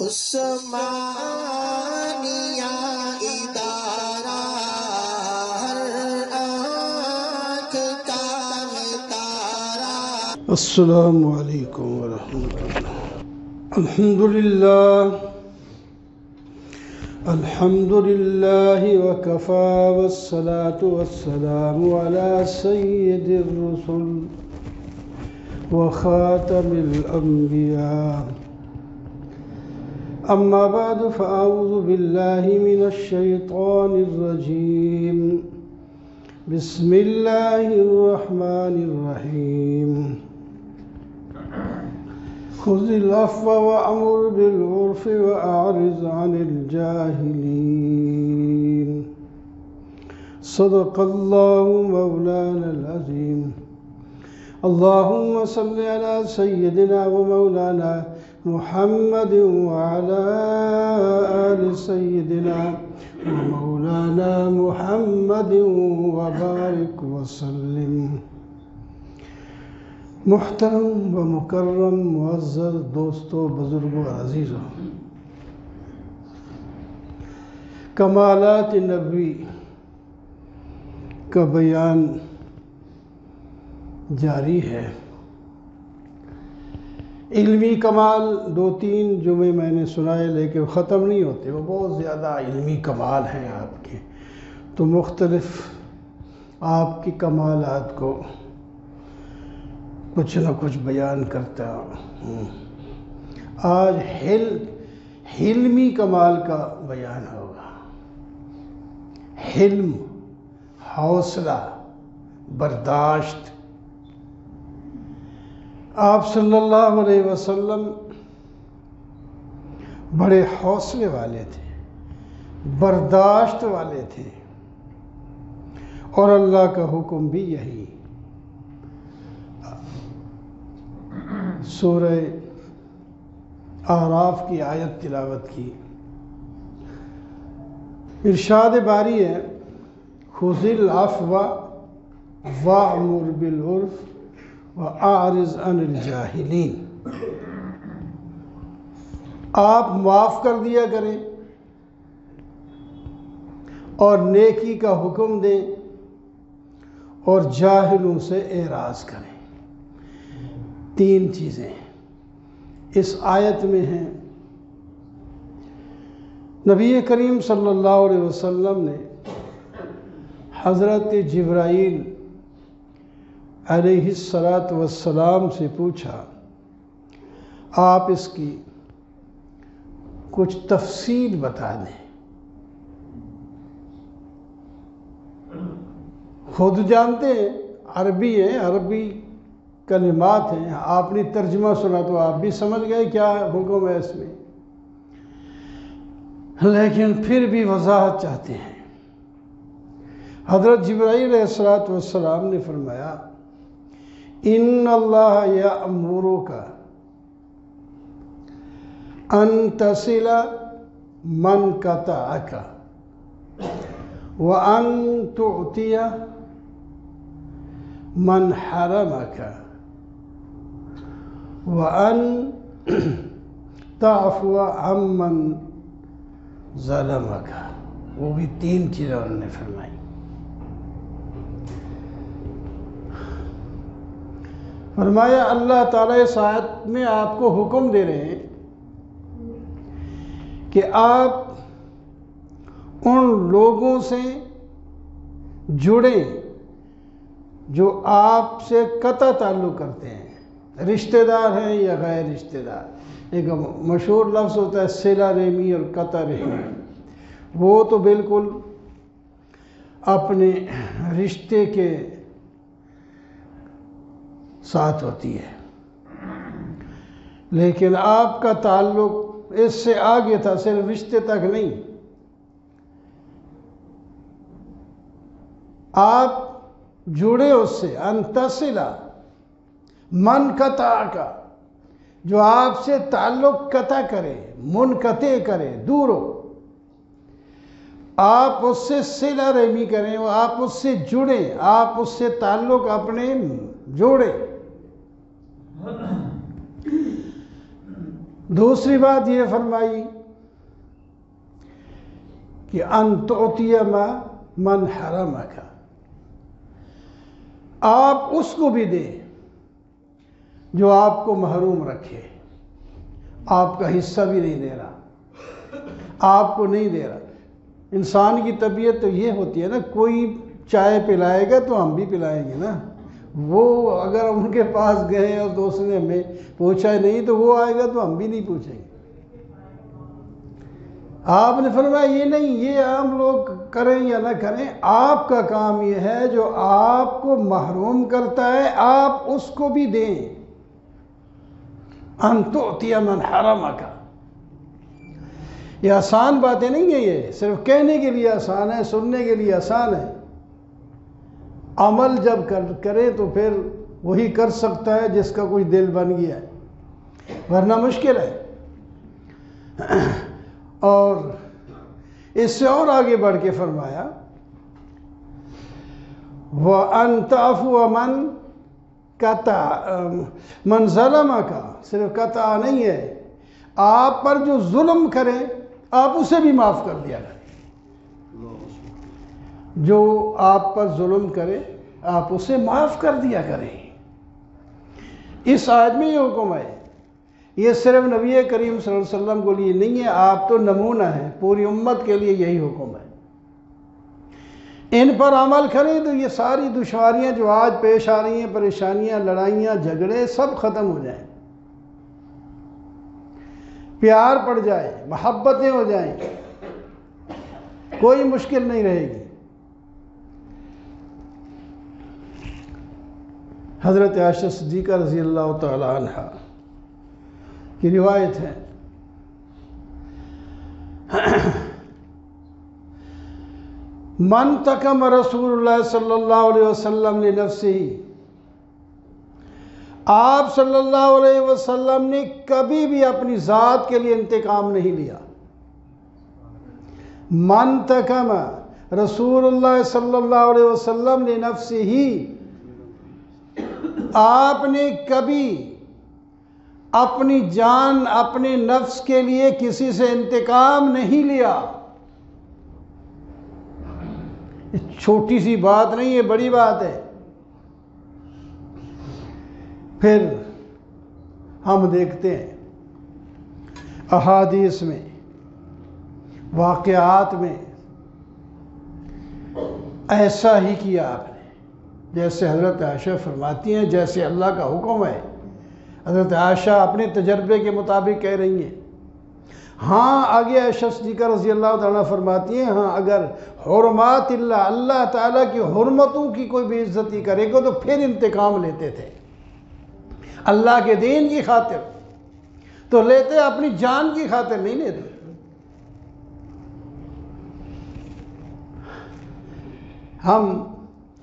عثمانیہ ادارہ ہر آنکھ کا تارا۔ السلام علیکم ورحمۃ اللہ۔ الحمد للہ وکفى والصلاة والسلام على سید الرسل وخاتم الانبیاء، اما بعد فاعوذ باللہ من الشیطان الرجیم، بسم اللہ الرحمن الرحیم۔ خذ العفو وأمر بالعرف وأعرض عن الجاهلين، صدق الله مولانا العظيم۔ اللهم صل على سيدنا ومولانا محمد وعلى آل سيدنا ومولانا محمد وبارك وسلم۔ محترم و مکرم معزز دوستوں، بزرگوں، عزیزوں، کمالات نبوی کا بیان جاری ہے۔ علمی کمال 2-3 جمعے میں نے سنائے، لیکن ختم نہیں ہوتے، وہ بہت زیادہ علمی کمال ہیں آپ کے، تو مختلف آپ کی کمالات کو کچھ نہ کچھ بیان کرتا ہوں۔ آج حلمی کمال کا بیان ہوگا۔ حلم، حوصلہ، برداشت۔ آپ صلی اللہ علیہ وسلم بڑے حوصلے والے تھے، برداشت والے تھے، اور اللہ کا حکم بھی یہی۔ سورہ اعراف کی آیت تلاوت کی، ارشاد باری ہے، خذ العفو وأمر بالعرف وأعرض عن الجاہلین۔ آپ معاف کر دیا کریں اور نیکی کا حکم دیں اور جاہلوں سے اعراض کریں۔ 3 چیزیں اس آیت میں ہیں۔ نبی کریم صلی اللہ علیہ وسلم نے حضرت جبرائیل علیہ السلام سے پوچھا، آپ اس کی کچھ تفصیل بتا دیں۔ خود جانتے ہیں عربی ہے، عربی کلمات ہیں، آپ نے ترجمہ سنا تو آپ بھی سمجھ گئے کیا حکم ہے اس میں، لیکن پھر بھی وضاحت چاہتے ہیں۔ حضرت جبرائیل علیہ السلام نے فرمایا، ان اللہ یأمرک ان تصل من قطعک وان تعطی من حرمک وَأَن تَعْفُوَ عَمَّن ظَلَمَكَ۔ وہ بھی 3 چیزیں انہوں نے فرمائی۔ فرمایا اللہ تعالیٰ اس آیت میں آپ کو حکم دے رہے ہیں کہ آپ ان لوگوں سے جڑیں جو آپ سے قطع تعلق کرتے ہیں، رشتہ دار ہیں یا غیر رشتہ دار۔ ایک مشہور لفظ ہوتا ہے صلہ رحمی اور قطع رحمی، وہ تو بالکل اپنے رشتے کے ساتھ ہوتی ہے، لیکن آپ کا تعلق اس سے آگے تھا، صرف رشتے تک نہیں۔ آپ جڑے اس سے، انتصلہ من قطع کا، جو آپ سے تعلق قطع کرے، منقطع کرے، دور ہو، آپ اس سے صلہ رحمی کریں، آپ اس سے جڑیں، آپ اس سے تعلق اپنے جوڑیں۔ دوسری بات یہ فرمائی کہ ان تعطی ما من حرمک، آپ اس کو بھی دیں جو آپ کو محروم رکھے، آپ کا حصہ بھی نہیں دے رہا، آپ کو نہیں دے رہا۔ انسان کی طبیعت تو یہ ہوتی ہے نا، کوئی چائے پلائے گا تو ہم بھی پلائیں گے نا۔ وہ اگر ان کے پاس گئے اور دوست نے ہمیں پوچھا نہیں تو وہ آئے گا تو ہم بھی نہیں پوچھیں گے۔ آپ نے فرمایا یہ نہیں، یہ عام لوگ کریں یا نہ کریں، آپ کا کام یہ ہے جو آپ کو محروم کرتا ہے آپ اس کو بھی دیں۔ ان تعطی من حرمک، یہ آسان باتیں نہیں ہیں، یہ صرف کہنے کے لیے آسان ہے، سننے کے لیے آسان ہے، عمل جب کرے تو پھر وہی کر سکتا ہے جس کا کوئی دل بن گیا ہے، ورنہ مشکل ہے۔ اور اس سے اور آگے بڑھ کے فرمایا وَأَن تَعْفُوَ مَن من ظلمک، صرف قطع نہیں ہے، آپ پر جو ظلم کرے آپ اسے بھی معاف کر دیا کریں۔ جو آپ پر ظلم کرے آپ اسے معاف کر دیا کریں۔ اس آیت میں یہ حکم ہے، یہ صرف نبی کریم صلی اللہ علیہ وسلم کو لیے نہیں ہے، آپ تو نمونہ ہیں، پوری امت کے لیے یہی حکم ہے۔ ان پر عمل کریں تو یہ ساری دشواریاں جو آج پیش آ رہی ہیں، پریشانیاں، لڑائیاں، جھگڑے، سب ختم ہو جائیں، پیار پڑ جائے، محبتیں ہو جائیں، کوئی مشکل نہیں رہے گی۔ حضرت عائشہ صدیقہ رضی اللہ تعالی عنہ کی روایت ہے، من تکم رسول اللہ صلی اللہ علیہ وسلم لنفسہ، آپ صلی اللہ علیہ وسلم نے کبھی بھی اپنی ذات کے لیے انتقام نہیں لیا۔ من تکم رسول اللہ صلی اللہ علیہ وسلم لنفسہ، آپ نے کبھی اپنی جان، اپنے نفس کے لیے کسی سے انتقام نہیں لیا۔ چھوٹی سی بات نہیں ہے، بڑی بات ہے۔ پھر ہم دیکھتے ہیں احادیث میں، واقعات میں ایسا ہی کیا آپ نے، جیسے حضرت عائشہ فرماتی ہیں، جیسے اللہ کا حکم ہے۔ حضرت عائشہ اپنے تجربے کے مطابق کہہ رہی ہیں۔ ہاں آگے عائشہ صدیقہ رضی اللہ تعالیٰ فرماتی ہیں، ہاں اگر حرمات اللہ، اللہ تعالیٰ کی حرمتوں کی کوئی بے عزتی کرے گا تو پھر انتقام لیتے تھے، اللہ کے دین کی خاطر تو لیتے، اپنی جان کی خاطر نہیں لیتے۔ ہم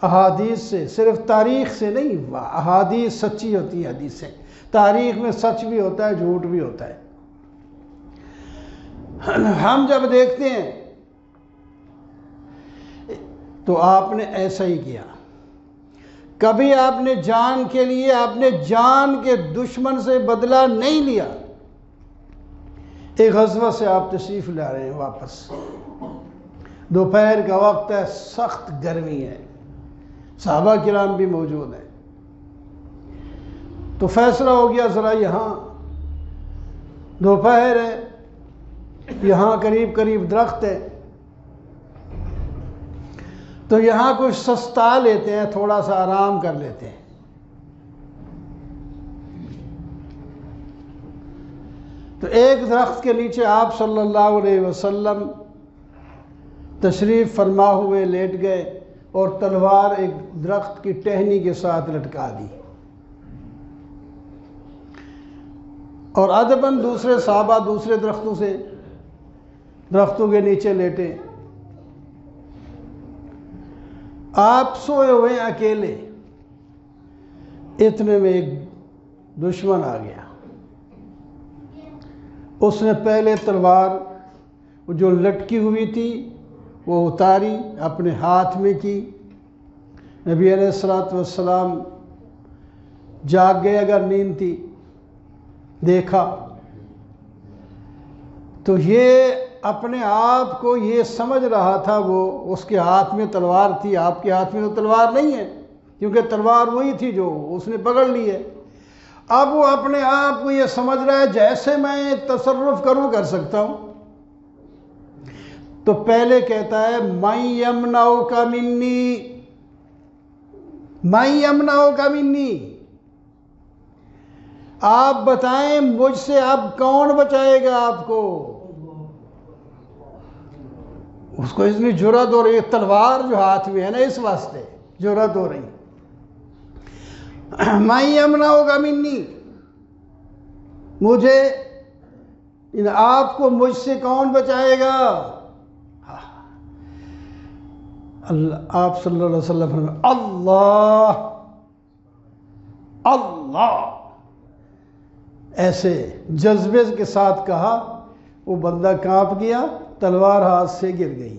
احادیث سے، صرف تاریخ سے نہیں، احادیث سچی ہوتی ہیں، حدیثیں، تاریخ میں سچ بھی ہوتا ہے، جھوٹ بھی ہوتا ہے۔ ہم جب دیکھتے ہیں تو آپ نے ایسا ہی کیا، کبھی آپ نے جان کے لیے، آپ نے جان کے دشمن سے بدلہ نہیں لیا۔ ایک غزوہ سے آپ تشریف لا رہے ہیں واپس، دوپہر کا وقت ہے، سخت گرمی ہے، صحابہ کرام بھی موجود ہیں، تو فیصلہ ہو گیا ذرا یہاں دوپہر ہے، یہاں قریب قریب درخت ہے، تو یہاں کچھ سستا لیتے ہیں، تھوڑا سا آرام کر لیتے ہیں۔ تو ایک درخت کے نیچے آپ صلی اللہ علیہ وسلم تشریف فرما ہوئے لیٹ گئے اور تلوار ایک درخت کی ٹہنی کے ساتھ لٹکا دی، اور ادباً دوسرے صحابہ دوسرے درختوں کے نیچے لیٹے، آپ سوئے ہوئے اکیلے، اتنے میں ایک دشمن آ گیا، اس نے پہلے تلوار جو لٹکی ہوئی تھی وہ اتاری، اپنے ہاتھ میں کی، نبی علیہ السلام جاگ گئے، اگر نیند تھی، دیکھا تو یہ اپنے آپ کو یہ سمجھ رہا تھا، وہ اس کے ہاتھ میں تلوار تھی، آپ کے ہاتھ میں تو تلوار نہیں ہے، کیونکہ تلوار وہی تھی جو اس نے پکڑ لی ہے۔ اب وہ اپنے آپ کو یہ سمجھ رہا ہے جیسے میں تصرف کروں کر سکتا ہوں۔ تو پہلے کہتا ہے مَن یمنعک منی، مَن یمنعک منی، آپ بتائیں مجھ سے اب کون بچائے گا آپ کو؟ اس کو اتنی جرأت ہو رہی ہے، تلوار جو ہاتھ میں ہے نا، اس واسطے جرأت ہو رہی۔ مَن یمنعک منی، مجھے آپ کو مجھ سے کون بچائے گا؟ آپ صلی اللہ علیہ وسلم فرمائے اللہ اللہ، ایسے جذبے کے ساتھ کہا، وہ بندہ کانپ گیا، تلوار ہاتھ سے گر گئی۔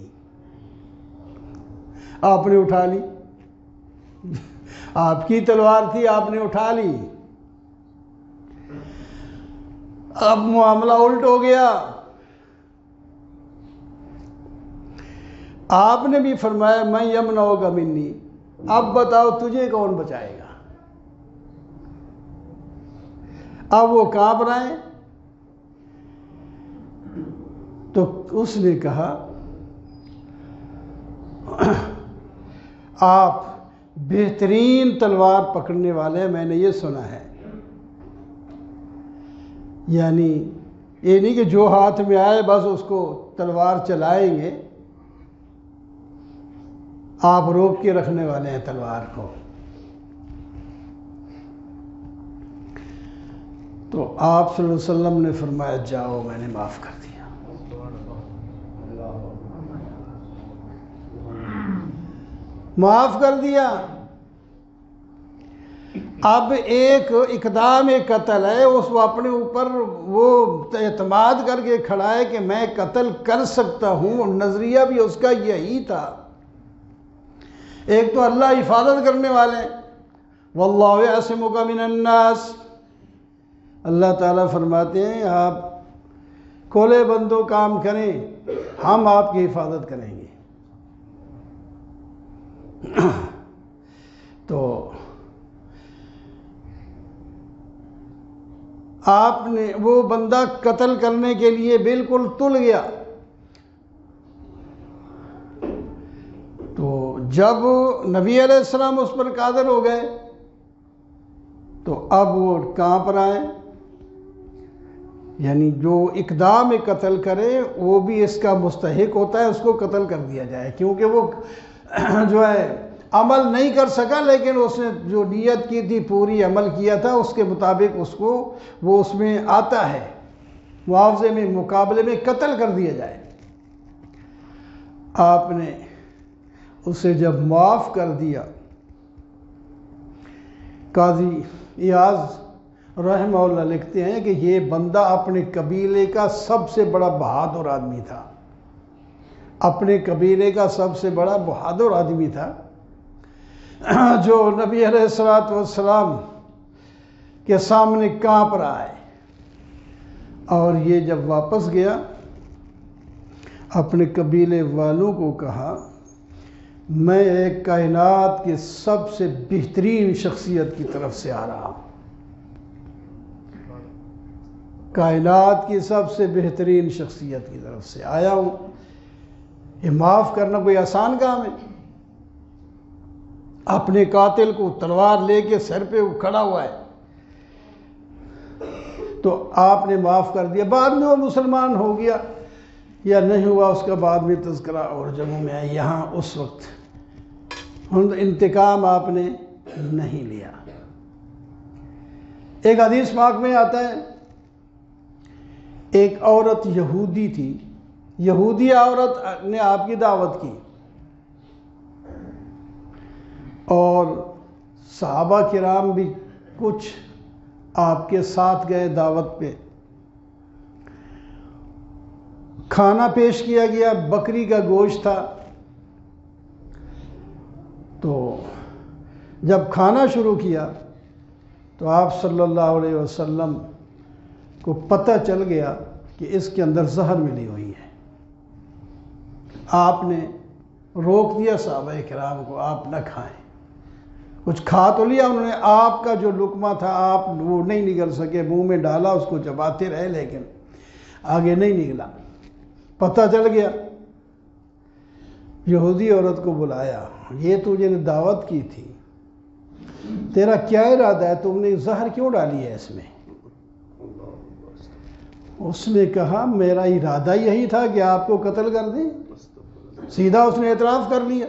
آپ نے اٹھا لی، آپ کی تلوار تھی، آپ نے اٹھا لی۔ اب معاملہ الٹ ہو گیا، آپ نے بھی فرمایا مَن یمنعک منی، اب بتاؤ تجھے کون بچائے گا؟ اب وہ کانپ رہے ہیں۔ تو اس نے کہا آپ بہترین تلوار پکڑنے والے ہیں، میں نے یہ سنا ہے۔ یعنی یہ نہیں کہ جو ہاتھ میں آئے بس اس کو تلوار چلائیں گے، آپ روک کے رکھنے والے ہیں تلوار کو۔ تو آپ صلی اللہ علیہ وسلم نے فرمایا جاؤ، میں نے معاف کر دیا، معاف کر دیا۔ اب ایک اقدام قتل ہے، اس کو اپنے اوپر وہ اعتماد کر کے کھڑا ہے کہ میں قتل کر سکتا ہوں، اور نظریہ بھی اس کا یہی تھا۔ ایک تو اللہ حفاظت کرنے والے، واللہ یعصمک من الناس، اللہ تعالیٰ فرماتے ہیں آپ کھولے بندوں کام کریں، ہم آپ کی حفاظت کریں گے۔ تو آپ نے وہ بندہ قتل کرنے کے لیے بالکل تل گیا۔ تو جب نبی علیہ السلام اس پر قادر ہو گئے تو اب وہ کانپ رہا ہے، یعنی جو اقدام قتل کرے وہ بھی اس کا مستحق ہوتا ہے، اس کو قتل کر دیا جائے، کیونکہ وہ جو ہے عمل نہیں کر سکا، لیکن اس نے جو نیت کی تھی پوری عمل کیا تھا، اس کے مطابق اس کو وہ اس میں آتا ہے، معاوضے میں مقابلے میں قتل کر دیا جائے۔ آپ نے اسے جب معاف کر دیا، قاضی ایاز رحمہ اللہ لکھتے ہیں کہ یہ بندہ اپنے قبیلے کا سب سے بڑا بہادر آدمی تھا، اپنے قبیلے کا سب سے بڑا بہادر آدمی تھا، جو نبی علیہ السلام کے سامنے کانپ رہا ہے۔ اور یہ جب واپس گیا، اپنے قبیلے والوں کو کہا میں ایک کائنات کے سب سے بہترین شخصیت کی طرف سے آ رہا ہوں، کائنات کی سب سے بہترین شخصیت کی طرف سے آیا ہوں۔ یہ معاف کرنا کوئی آسان کام ہے؟ اپنے قاتل کو تلوار لے کے سر پہ کھڑا ہوا ہے، تو آپ نے معاف کر دیا۔ بعد میں وہ مسلمان ہو گیا یا نہیں ہوا، اس کا بعد میں تذکرہ اور جمعوں میں ہے۔ یہاں اس وقت انتقام آپ نے نہیں لیا۔ ایک حدیث پاک میں آتا ہے، ایک عورت یہودی تھی، یہودی عورت نے آپ کی دعوت کی، اور صحابہ کرام بھی کچھ آپ کے ساتھ گئے دعوت پہ۔ کھانا پیش کیا گیا، بکری کا گوشت تھا۔ تو جب کھانا شروع کیا تو آپ صلی اللہ علیہ وسلم کو پتہ چل گیا کہ اس کے اندر زہر ملی ہوئی ہے۔ آپ نے روک دیا صحابہ کرام کو، آپ نہ کھائیں۔ کچھ کھا تو لیا انہوں نے، آپ کا جو لقمہ تھا آپ وہ نہیں نگل سکے، منہ میں ڈالا، اس کو چباتے رہے لیکن آگے نہیں نکلا۔ پتہ چل گیا، یہودی عورت کو بلایا، یہ تجھے نے دعوت کی تھی، تیرا کیا ارادہ ہے، تم نے زہر کیوں ڈالی ہے اس میں؟ اس نے کہا میرا ارادہ یہی تھا کہ آپ کو قتل کر دیں۔ سیدھا اس نے اعتراف کر لیا۔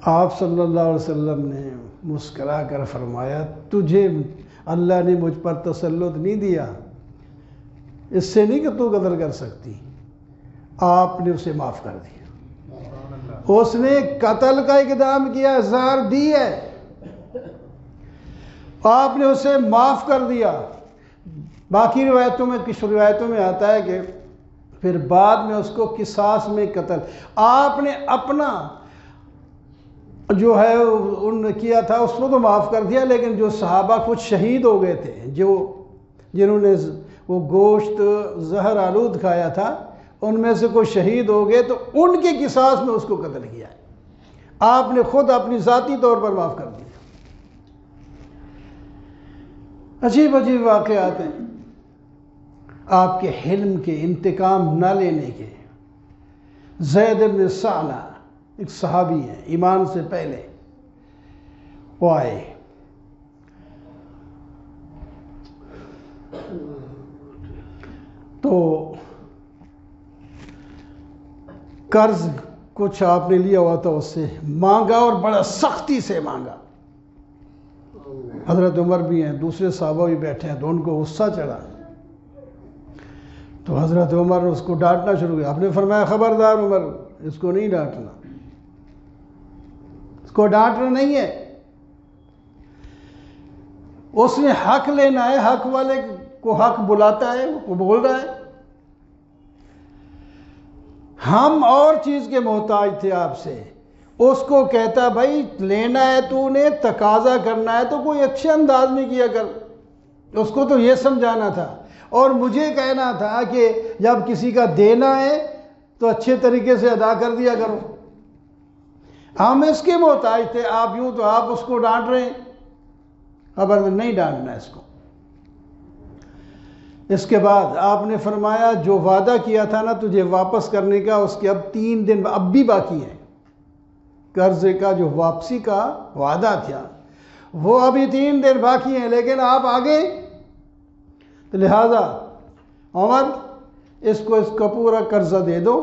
آپ صلی اللہ علیہ وسلم نے مسکرا کر فرمایا تجھے اللہ نے مجھ پر تسلط نہیں دیا، اس سے نہیں کہ تو قتل کر سکتی۔ آپ نے اسے معاف کر دیا، اس نے قتل کا اقدام کیا، زہر دی ہے، آپ نے اسے معاف کر دیا۔ باقی روایتوں میں، کچھ روایتوں میں آتا ہے کہ پھر بعد میں اس کو قصاص میں قتل، آپ نے اپنا جو ہے ان نے کیا تھا اس کو تو معاف کر دیا، لیکن جو صحابہ کچھ شہید ہو گئے تھے، جنہوں نے وہ گوشت زہر آلود کھایا تھا، ان میں سے کوئی شہید ہو گئے تو ان کے قصاص میں اس کو قتل کیا ہے۔ آپ نے خود اپنی ذاتی طور پر معاف کر دیا۔ عجیب عجیب واقعات ہیں آپ کے حلم کے، انتقام نہ لینے کے۔ زید بن ثعلبہ ایک صحابی ہے، ایمان سے پہلے وہ آئے، تو قرض کچھ آپ نے لیا ہوا تھا، اس سے مانگا اور بڑا سختی سے مانگا۔ حضرت عمر بھی ہیں، دوسرے صحابہ بھی بیٹھے ہیں، تو ان کو غصہ چڑھا، تو حضرت عمر نے اس کو ڈانٹنا شروع کیا۔ آپ نے فرمایا خبردار عمر، اس کو نہیں ڈانٹنا، اس کو ڈانٹنا نہیں ہے، اس نے حق لینا ہے، حق والے کو حق بلاتا ہے، وہ بول رہا ہے۔ ہم اور چیز کے محتاج تھے آپ سے، اس کو کہتا بھائی لینا ہے تو نے، تقاضا کرنا ہے تو کوئی اچھے انداز میں کیا کر، اس کو تو یہ سمجھانا تھا، اور مجھے کہنا تھا کہ جب کسی کا دینا ہے تو اچھے طریقے سے ادا کر دیا کرو۔ ہم اس کے محتاج تھے، آپ یوں تو آپ اس کو ڈانٹ رہے ہیں، خبر نہیں ڈانٹنا اس کو۔ اس کے بعد آپ نے فرمایا جو وعدہ کیا تھا نا تجھے واپس کرنے کا، اس کے اب 3 دن اب بھی باقی ہیں، قرضے کا جو واپسی کا وعدہ تھا وہ ابھی 3 دن باقی ہیں، لیکن آپ آگے، تو لہذا عمر اس کا پورا قرضہ دے دو،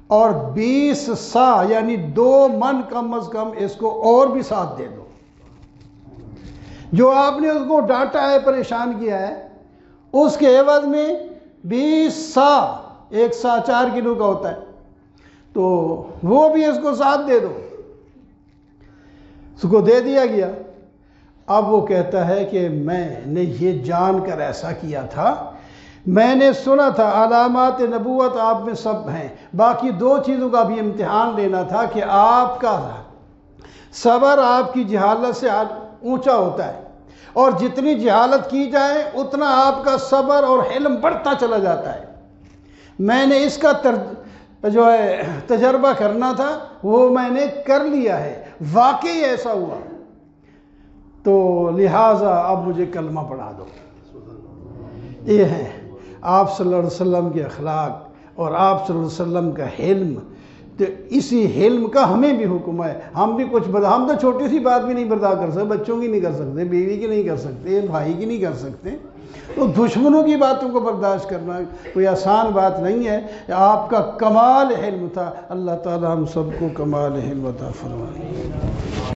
اور 20 سا یعنی 2 من کم از کم اس کو اور بھی ساتھ دے دو۔ جو آپ نے اس کو ڈانٹا ہے، پریشان کیا ہے، اس کے عوض میں 20 سا، 1 سا 4 کلو کا ہوتا ہے، تو وہ بھی اس کو ساتھ دے دو۔ اس کو دے دیا گیا۔ اب وہ کہتا ہے کہ میں نے یہ جان کر ایسا کیا تھا، میں نے سنا تھا علامات نبوت آپ میں سب ہیں، باقی 2 چیزوں کا بھی امتحان لینا تھا کہ آپ کا صبر آپ کی جہالت سے اونچا ہوتا ہے، اور جتنی جہالت کی جائے اتنا آپ کا صبر اور حلم بڑھتا چلا جاتا ہے۔ میں نے اس کا جو ہے تجربہ کرنا تھا، وہ میں نے کر لیا ہے، واقعی ایسا ہوا، تو لہٰذا اب مجھے کلمہ پڑھا دو۔ یہ ہیں آپ صلی اللہ علیہ وسلم کے اخلاق اور آپ صلی اللہ علیہ وسلم کا حلم۔ تو اسی حلم کا ہمیں بھی حکم ہے، ہم بھی ہم تو چھوٹی سی بات بھی نہیں برداشت کر سکتے، بچوں کی نہیں کر سکتے، بیوی کی نہیں کر سکتے، بھائی کی نہیں کر سکتے، تو دشمنوں کی باتوں کو برداشت کرنا کوئی آسان بات نہیں ہے۔ آپ کا کمال حلم تھا، اللہ تعالی ہم سب کو کمال حلم عطا فرمائے۔